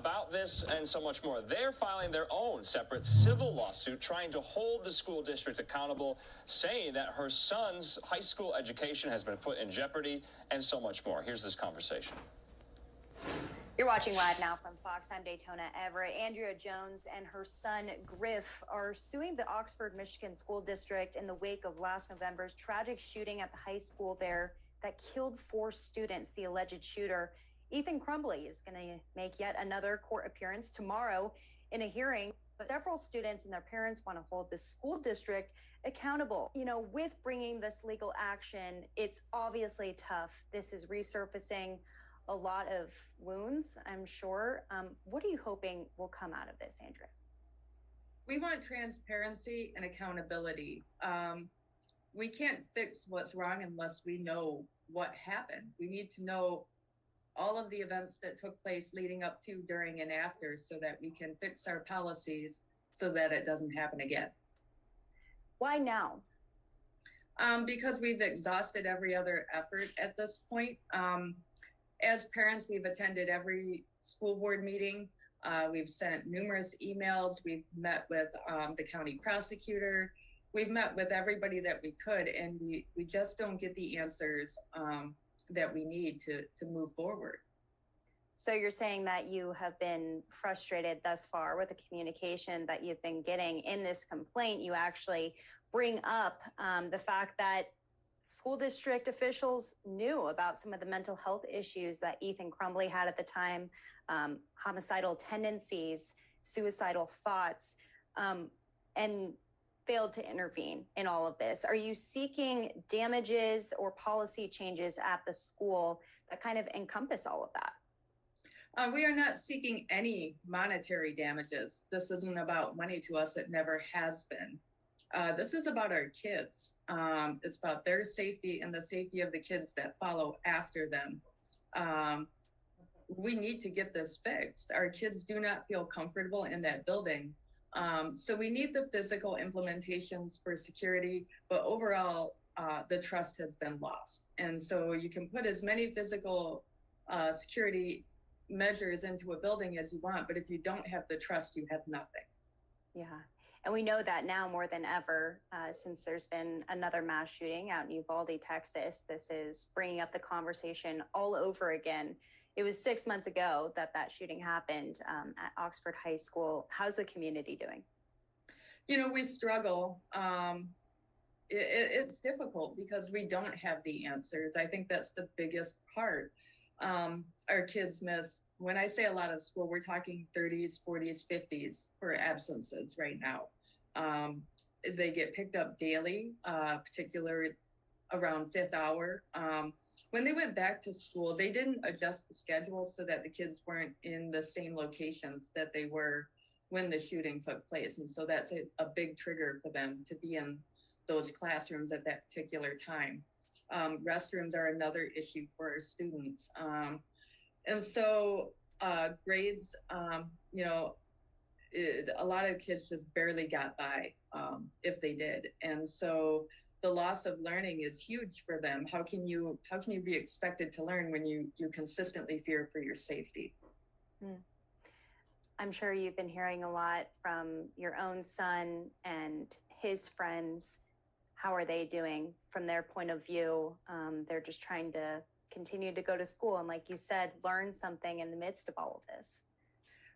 about this and so much more. They're filing their own separate civil lawsuit trying to hold the school district accountable, saying that her son's high school education has been put in jeopardy and so much more. Here's this conversation. You're watching Live Now from Fox. I'm Daytona Everett. Andrea Jones and her son Griff are suing the Oxford, Michigan School District in the wake of last November's tragic shooting at the high school there that killed 4 students. The alleged shooter, Ethan Crumbley, is going to make yet another court appearance tomorrow in a hearing. But several students and their parents want to hold the school district accountable. You know, with bringing this legal action, it's obviously tough. This is resurfacing a lot of wounds, I'm sure. What are you hoping will come out of this, Andrea? We want transparency and accountability. We can't fix what's wrong unless we know what happened. We need to know all of the events that took place leading up to, during, and after so that we can fix our policies so that it doesn't happen again. Why now? Because we've exhausted every other effort at this point. As parents, we've attended every school board meeting. We've sent numerous emails. We've met with the county prosecutor. We've met with everybody that we could, and we just don't get the answers that we need to move forward. So you're saying that you have been frustrated thus far with the communication that you've been getting in this complaint. You actually bring up the fact that school district officials knew about some of the mental health issues that Ethan Crumbley had at the time, homicidal tendencies, suicidal thoughts, and failed to intervene in all of this. Are you seeking damages or policy changes at the school that kind of encompass all of that? We are not seeking any monetary damages. This isn't about money to us. It never has been. This is about our kids. It's about their safety and the safety of the kids that follow after them. We need to get this fixed. Our kids do not feel comfortable in that building. So we need the physical implementations for security, but overall, the trust has been lost. And so you can put as many physical security measures into a building as you want, but if you don't have the trust, you have nothing. Yeah. And we know that now more than ever, since there's been another mass shooting out in Uvalde, Texas. This is bringing up the conversation all over again. It was 6 months ago that shooting happened at Oxford High School. How's the community doing? You know, we struggle. It's difficult because we don't have the answers. I think that's the biggest part. Our kids miss, when I say a lot of school, we're talking 30s, 40s, 50s for absences right now. They get picked up daily, particularly around 5th hour. When they went back to school, they didn't adjust the schedule so that the kids weren't in the same locations that they were when the shooting took place. And so that's a big trigger for them to be in those classrooms at that particular time. Restrooms are another issue for our students. And so grades, you know, a lot of kids just barely got by if they did. And so the loss of learning is huge for them. How can you be expected to learn when you consistently fear for your safety? I'm sure you've been hearing a lot from your own son and his friends. How are they doing from their point of view? They're just trying to continue to go to school and, like you said, learn something in the midst of all of this.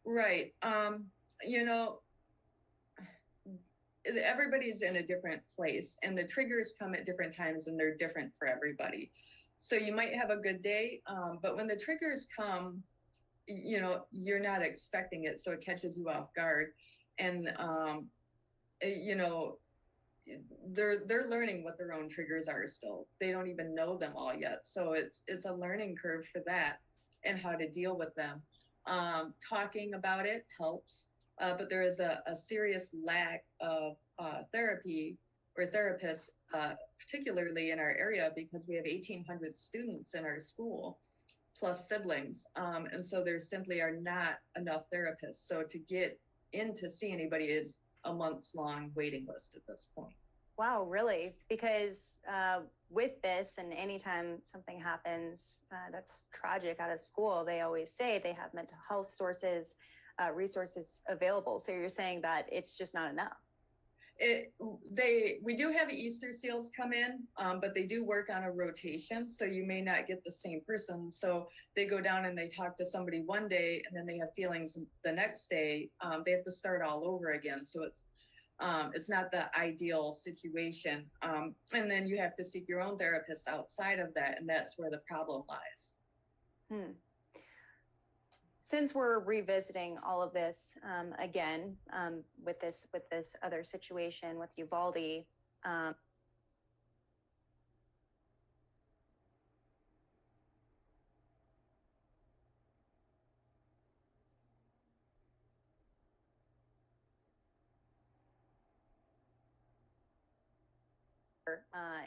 Right. You know, everybody's in a different place and the triggers come at different times and they're different for everybody. So you might have a good day, but when the triggers come, you know, you're not expecting it. So it catches you off guard. And, you know, they're learning what their own triggers are still. They don't even know them all yet. So it's a learning curve for that and how to deal with them. Talking about it helps, but there is a serious lack of therapy or therapists, particularly in our area, because we have 1,800 students in our school, plus siblings. And so there simply are not enough therapists. So to get in to see anybody is a months-long waiting list at this point. Wow, really? Because with this, and anytime something happens that's tragic out of school, they always say they have mental health resources available. So you're saying that it's just not enough. We do have Easter seals come in, but they do work on a rotation, so you may not get the same person. So they go down and they talk to somebody one day, and then they have feelings the next day. They have to start all over again. So it's not the ideal situation. And then you have to seek your own therapist outside of that, and that's where the problem lies. Since we're revisiting all of this again with this other situation with Uvalde,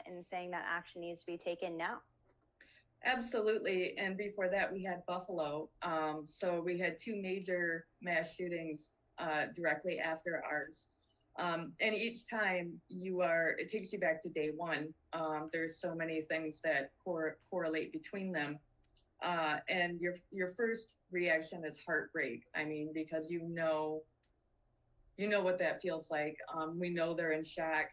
and saying that action needs to be taken now. Absolutely. And before that, we had Buffalo. So we had two major mass shootings directly after ours. And each time it takes you back to day one. There's so many things that correlate between them. And your first reaction is heartbreak. I mean, because you know what that feels like. We know they're in shock.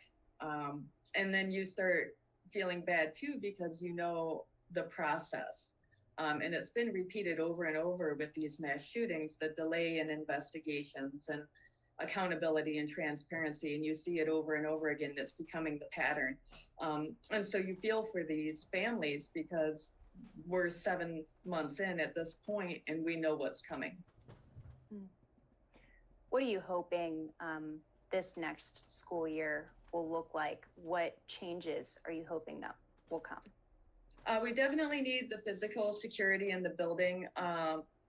And then you start feeling bad too, because you know the process. And it's been repeated over and over with these mass shootings, the delay in investigations and accountability and transparency. And you see it over and over again. It's becoming the pattern. And so you feel for these families, because we're 7 months in at this point and we know what's coming. What are you hoping this next school year will look like? What changes are you hoping that will come? We definitely need the physical security in the building.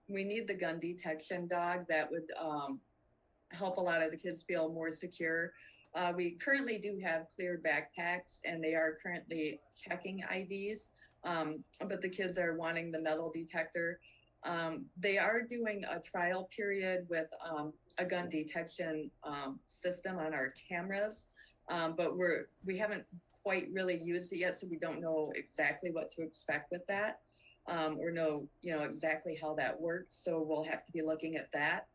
We need the gun detection dog that would help a lot of the kids feel more secure. We currently do have clear backpacks, and they are currently checking IDs, but the kids are wanting the metal detector. They are doing a trial period with a gun detection system on our cameras, but we haven't quite really used it yet, so we don't know exactly what to expect with that, or know exactly how that works. So we'll have to be looking at that.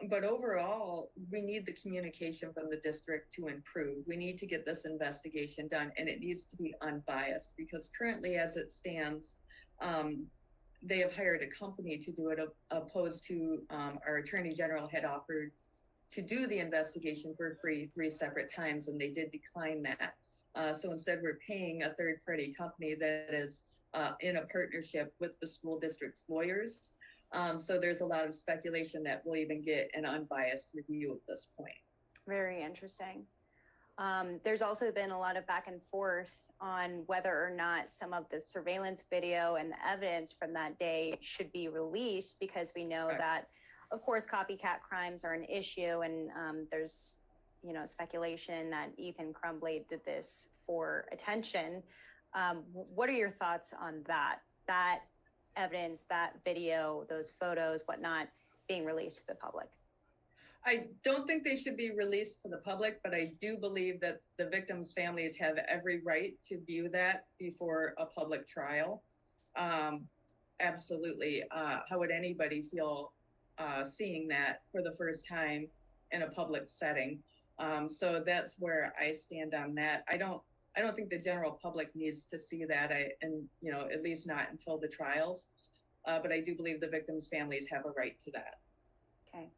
But overall, we need the communication from the district to improve. We need to get this investigation done, and it needs to be unbiased, because currently, as it stands, they have hired a company to do it, opposed to our attorney general had offered to do the investigation for free 3 separate times, and they did decline that. So instead, we're paying a third-party company that is in a partnership with the school district's lawyers. So there's a lot of speculation that we'll even get an unbiased review at this point. Very interesting. There's also been a lot of back and forth on whether or not some of the surveillance video and the evidence from that day should be released, because we know that, of course, copycat crimes are an issue, and there's speculation that Ethan Crumbley did this for attention. What are your thoughts on that evidence, that video, those photos, whatnot, being released to the public? I don't think they should be released to the public, but I do believe that the victims' families have every right to view that before a public trial. Absolutely. How would anybody feel seeing that for the first time in a public setting? So that's where I stand on that. I don't think the general public needs to see that, at least not until the trials. But I do believe the victims' families have a right to that. Okay.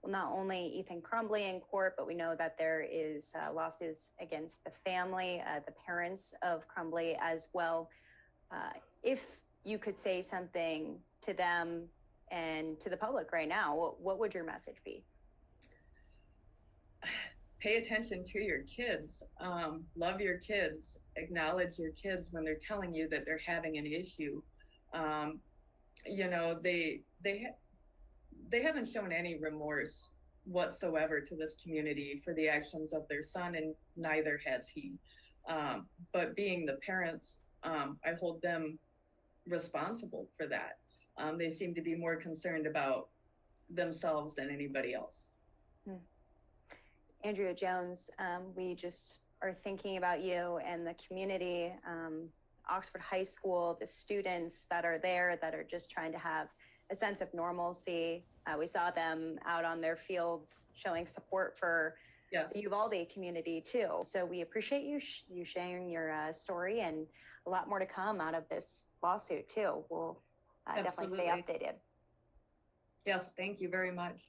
Well, not only Ethan Crumbley in court, but we know that there is lawsuits against the family, the parents of Crumbley as well. If you could say something to them and to the public right now, what would your message be? Pay attention to your kids. Love your kids. Acknowledge your kids when they're telling you that they're having an issue. They haven't shown any remorse whatsoever to this community for the actions of their son, and neither has he. But being the parents, I hold them responsible for that. They seem to be more concerned about themselves than anybody else. Andrea Jones, we just are thinking about you and the community, Oxford High School, the students that are there that are just trying to have a sense of normalcy. We saw them out on their fields showing support for Yes. the Uvalde community too. So we appreciate you sharing your story, and a lot more to come out of this lawsuit too. We'll definitely stay Absolutely. updated. Yes, thank you very much.